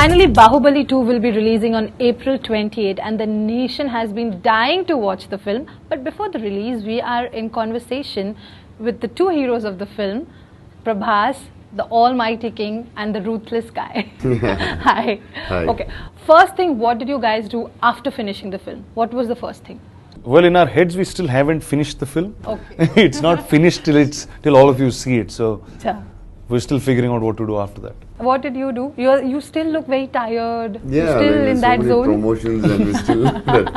finally, Baahubali 2 will be releasing on April 28 and the nation has been dying to watch the film. But before the release, we are in conversation with the two heroes of the film, Prabhas, the almighty king, and the ruthless guy. Hi. Hi. Okay. First thing, what did you guys do after finishing the film? What was the first thing? Well, in our heads, we still haven't finished the film. Okay. It's not finished till all of you see it. So Cha. we're still figuring out what to do after that. What did you do? You still look very tired. Yeah, You're still in so that many zone. promotions and we still that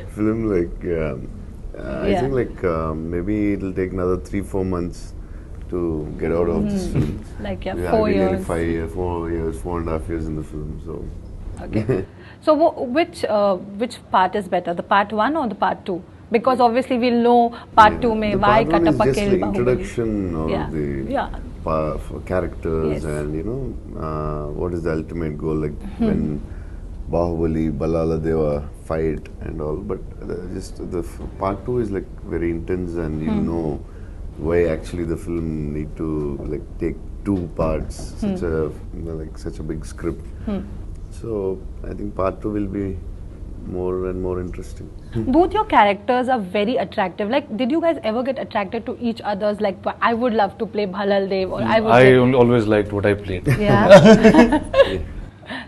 film I think maybe it'll take another 3-4 months to get out of this film. Like 4 I've been nearly years. 4 years, 4.5 years in the film. So Okay. So which part is better, the part 1 or the part 2? Because obviously we'll know part 2 may the why part one is Katappa just kill like Baahubali. introduction of Yeah. the Yeah. for characters. Yes. And what is the ultimate goal, like when Baahubali, Balala Deva fight and all. But part 2 is like very intense, and you know why actually the film need to like take 2 parts, such a big script. So I think part 2 will be more and more interesting. Both your characters are very attractive. Like, did you guys ever get attracted to each other's? Like, I would love to play Bhalal Dev, or I would. Always liked what I played. Yeah.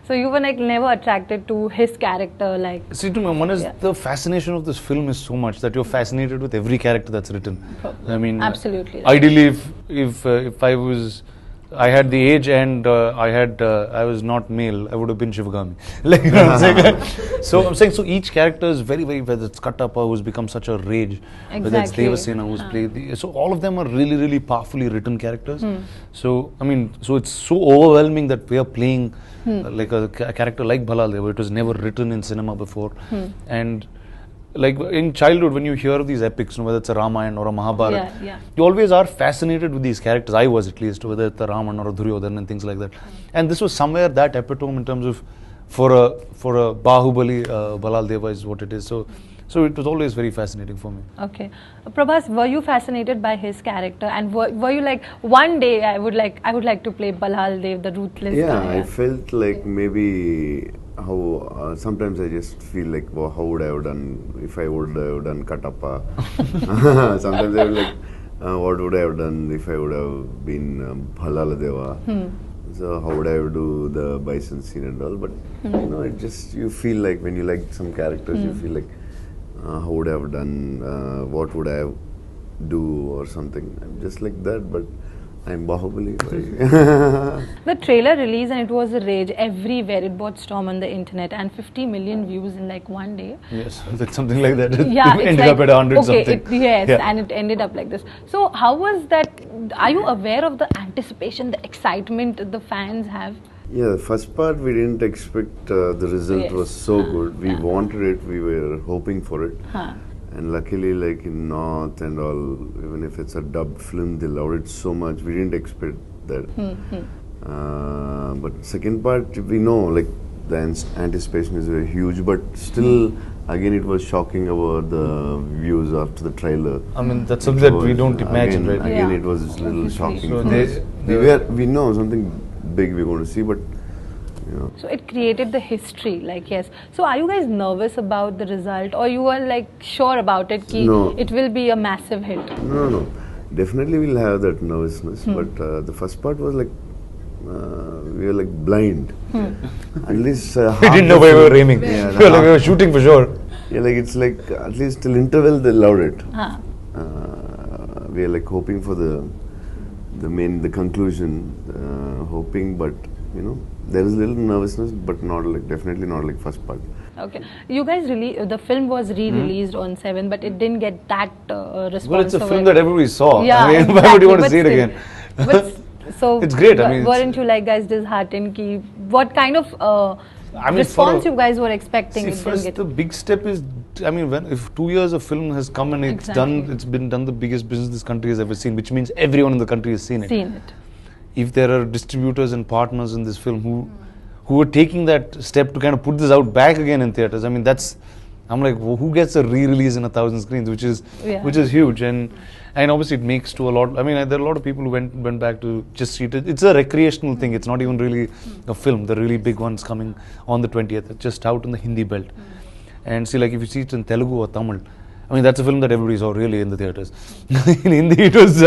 So you were like never attracted to his character, like. See, to me, one is the fascination of this film is so much that you're fascinated with every character that's written. I mean, Absolutely. Ideally, if I had the age and I was not male, I would have been Shivagami. Like, you know what I'm saying? So I'm saying, so each character is very, very, whether it's Katappa, who's become such a rage, whether it's Exactly. Devasena, who's played so all of them are really, really powerfully written characters. So, I mean, so it's so overwhelming that we are playing like a character like Bhalal Deva. It was never written in cinema before. And like in childhood, when you hear these epics, whether it's a Ramayana or a Mahabharata, you always are fascinated with these characters. I was, at least, whether it's a Raman or a Duryodhan and things like that. And this was somewhere that epitome in terms of for a Baahubali, Bhalal Deva is what it is. So it was always very fascinating for me. Okay. Prabhas, were you fascinated by his character, and were you like, one day I would like to play Bhalal Dev, the ruthless guy? Yeah, I felt like maybe how sometimes I just feel like, well, how would I have done if I would have done Katappa? Sometimes I was like, what would I have done if I would have been Bhalala Deva? So how would I do the bison scene and all? But it just, you feel like when you like some characters, you feel like, how would I have done? What would I do or something? I'm just like that, but I'm Baahubali. The trailer released and it was a rage everywhere. It brought storm on the internet and 50 million views in like one day. Yes, that's something like that. Yeah, It it's ended like, up at 100 something. And it ended up like this. So how was that? Are you aware of the anticipation, the excitement the fans have? Yeah, the first part we didn't expect the result was so good. We wanted it, we were hoping for it. And luckily, like in North and all, even if it's a dubbed film, they loved it so much. We didn't expect that. But second part, we know like the anticipation is very huge. But still, again, it was shocking about the views after the trailer. I mean, that's something that we don't imagine, right? Again, it was a little shocking. So We know something big we're going to see, but So it created the history, like, yes. So are you guys nervous about the result, or you are like sure about it, No. it will be a massive hit? No. Definitely we'll have that nervousness, but the first part was like, we were like blind. At least we didn't know where we were aiming. Yeah, we were shooting for sure. Yeah, like it's like at least till interval they loved it. We are like hoping for the conclusion, hoping, but there is a little nervousness, but definitely not like first part. Okay, you guys the film was re-released on 7, but it didn't get that response. Well, it's a film that everybody saw. Yeah, I mean, exactly, why would you want to but see it still. again? But so it's great. I mean, weren't you like guys disheartened? What kind of response you guys were expecting? See, first the big step is, I mean, if 2 years of film has come and it's been done the biggest business this country has ever seen, which means everyone in the country has seen it. If there are distributors and partners in this film who are taking that step to kind of put this out back again in theatres, I mean, that's I'm like, who gets a re-release in 1,000 screens, which is huge, and obviously it makes to a lot. I mean, there are a lot of people who went back to just see it. It's a recreational thing. It's not even really a film. The really big one's coming on the 20th. It's just out in the Hindi belt, and see, like if you see it in Telugu or Tamil, I mean, that's a film that everybody saw really in the theatres. In Hindi, it was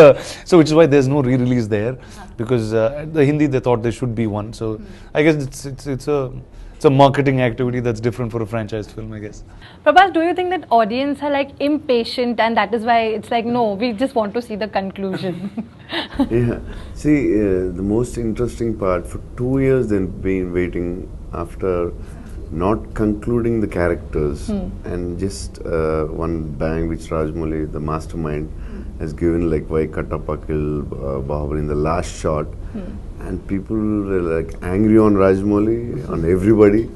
so, which is why there's no re-release there, because the Hindi they thought there should be one. So I guess it's a marketing activity that's different for a franchise film, I guess. Prabhas, do you think that audience are like impatient, and that is why it's like, no, we just want to see the conclusion? Yeah. See, the most interesting part, for 2 years they've been waiting after not concluding the characters, and just one bang which Rajamouli, the mastermind, has given, like why Kattappa kill Baahubali in the last shot, and people were like angry on Rajamouli, on everybody.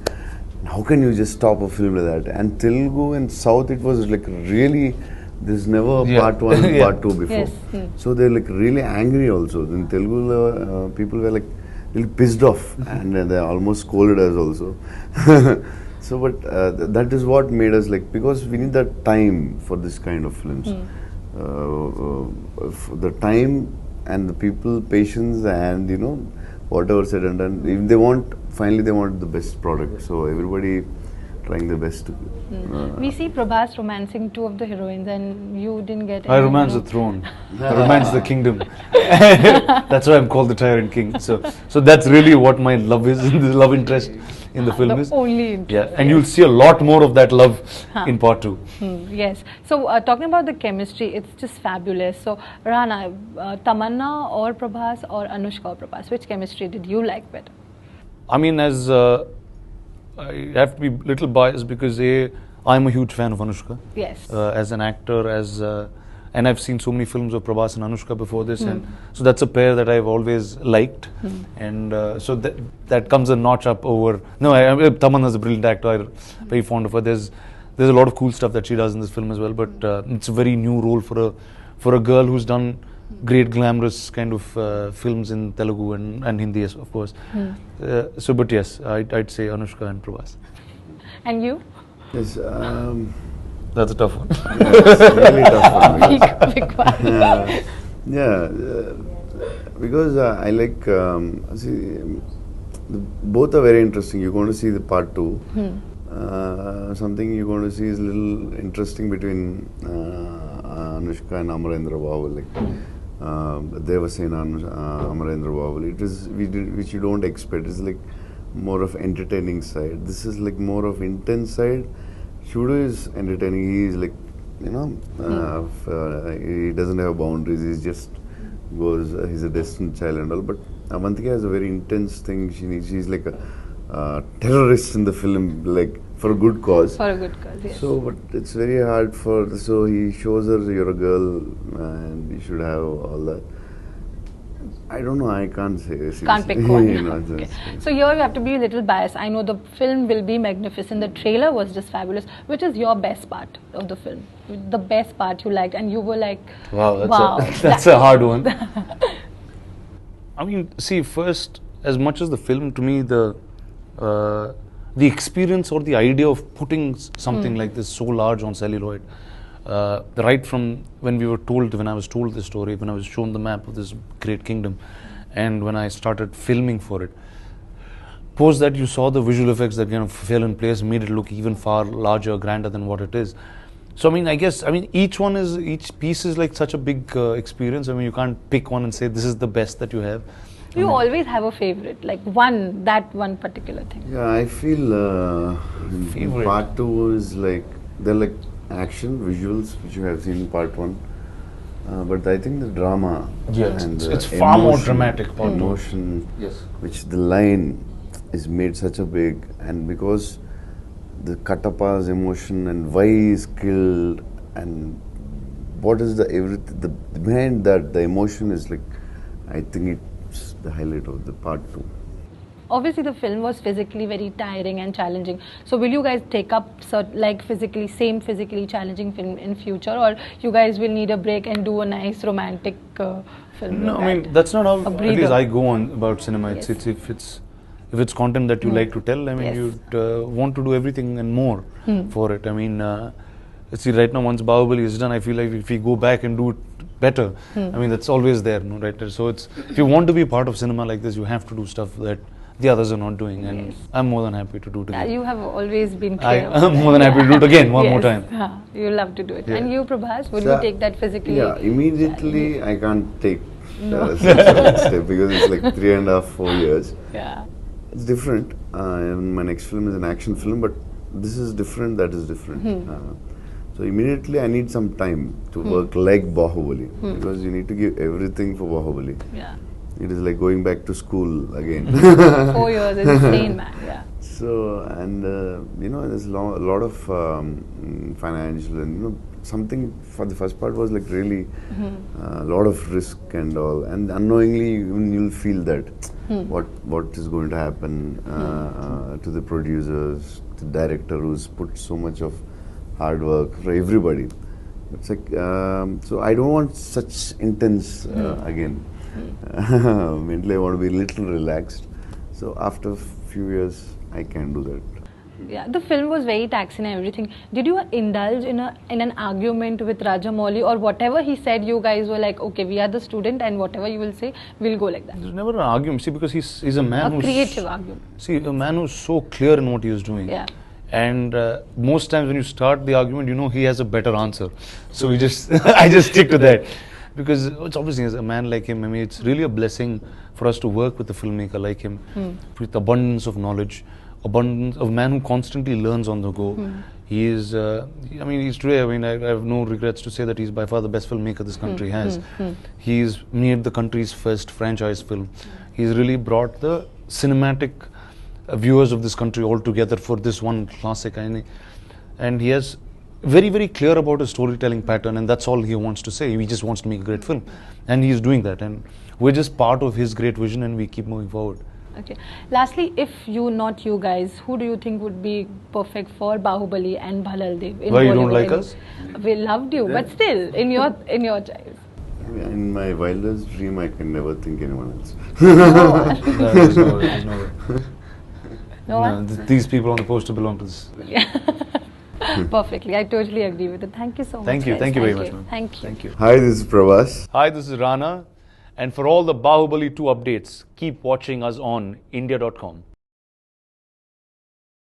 How can you just stop a film like that? And Telugu and South, it was like really, there's never a part 1 and part 2 before. Yes. So they're like really angry also. In Telugu, people were like really pissed off, and they almost scolded us also. So, but that is what made us like, because we need that time for this kind of films. The time and the people, patience, and whatever said and done. If they want, finally they want the best product. So everybody trying their best to. We see Prabhas romancing 2 of the heroines, and you didn't get. I romance the throne. I romance the kingdom. That's why I'm called the Tyrant King. So that's really what my love is, the love interest in the film is. Only interest. Yeah, and you'll see a lot more of that love in part 2. Yes. So talking about the chemistry, it's just fabulous. So Rana, Tamanna or Prabhas, or Anushka or Prabhas, which chemistry did you like better? I mean, as I have to be a little biased because I'm a huge fan of Anushka. Yes. As an actor, and I've seen so many films of Prabhas and Anushka before this, and so that's a pair that I've always liked, and so that comes a notch up over. No, Tamanna's a brilliant actor. I'm very fond of her. There's a lot of cool stuff that she does in this film as well, but it's a very new role for a girl who's done great glamorous kind of films in Telugu and Hindi, of course. But yes, I'd say Anushka and Prabhas. And you? Yes. That's a tough one. Yeah, it's really tough one. Big one. Because I like, see, both are very interesting. You're going to see the part 2. Something you're going to see is a little interesting between Anushka and Amarendra Bahubali. Devasena and Amarendra Bahubali. It is which you don't expect. It's like more of entertaining side. This is like more of intense side. Shudo is entertaining. He is like, he doesn't have boundaries. He just goes. He's a destined child and all. But Avantika has a very intense thing. She's like a terrorist in the film, like for a good cause. For a good cause, yes. So, but it's very hard for. So he shows her, you're a girl, and you should have all that. I don't know. I can't say. Can't pick one. Okay. So here you have to be a little biased. I know the film will be magnificent. The trailer was just fabulous. Which is your best part of the film? The best part you liked, and you were like, wow, that's a hard one. I mean, see, first, as much as the film, to me, the experience or the idea of putting something like this so large on celluloid, right from when I was told this story, when I was shown the map of this great kingdom, and when I started filming for it, post that you saw the visual effects that kind of fell in place, made it look even far larger, grander than what it is. So I mean, each piece is like such a big experience. I mean, you can't pick one and say this is the best that you have. You always have a favorite, like that one particular thing. Yeah, I feel Favorite. part 2 is like, they're like action visuals which you have seen in part 1, but I think the drama and it's far more dramatic. Part 2. Emotion, Yes. which the line is made such a big, and because the Kattappa's emotion and why he is killed and what is the behind that, the emotion is like, I think it's the highlight of the part 2. Obviously, the film was physically very tiring and challenging. So, will you guys take up same physically challenging film in future, or you guys will need a break and do a nice romantic film? No, I mean that's not how at least I go on about cinema. Yes. If it's content that you like to tell, I mean Yes. you'd want to do everything and more. for it. I mean, see, right now once Baahubali is done, I feel like if we go back and do it better, I mean, that's always there, no, right? So it's, if you want to be part of cinema like this, you have to do stuff that the others are not doing, and Yes. I'm more than happy to do it again. You have always been I clear. am more than happy to do it again, one more time. You love to do it. Yeah. And you, Prabhas, would So, you take that physically? Yeah, immediately I can't take such a step because it's like 3.5, 4 years. Yeah. It's different. My next film is an action film, but this is different, that is different. So immediately I need some time to work like Baahubali because you need to give everything for Baahubali. Yeah. It is like going back to school again. 4 years is insane, man. Yeah. So, and you know, there's a lot of financial and, you know, something for the first part was like really a lot of risk and all, and unknowingly you'll feel that what is going to happen to the producers, the director who's put so much of hard work for everybody. It's like, so I don't want such intense again. Mentally I want to be a little relaxed. So after a few years I can do that. Yeah, the film was very taxing and everything. Did you indulge in an argument with Rajamouli, or whatever he said, you guys were like, okay, we are the student and whatever you will say, we'll go like that? There's never an argument, see, because he's a man A who's... creative argument. See, a man who's so clear in what he is doing. Yeah. And most times when you start the argument, you know he has a better answer. So we just, I just stick to that. Because it's obviously, as a man like him, I mean, it's really a blessing for us to work with a filmmaker like him, with abundance of knowledge, abundance of man who constantly learns on the go. He is, I mean, he's today, I mean, I have no regrets to say that he's by far the best filmmaker this country has. He's made the country's first franchise film. He's really brought the cinematic viewers of this country all together for this one classic. And he has very, very clear about his storytelling pattern, and that's all he wants to say. He just wants to make a great film. And he's doing that. And we're just part of his great vision, and we keep moving forward. Okay. Lastly, if not you guys, who do you think would be perfect for Baahubali and Bhalal Dev? Why you don't like us? We loved you, but still, in your choice. In my wildest dream, I can never think anyone else. There's no way. No one? These people on the poster belong to this. Perfectly. I totally agree with it. Thank you so much. Thank you. guys. Thank you very much, ma'am. Thank you. Thank you. Hi, this is Prabhas. Hi, this is Rana. And for all the Baahubali 2 updates, keep watching us on India.com.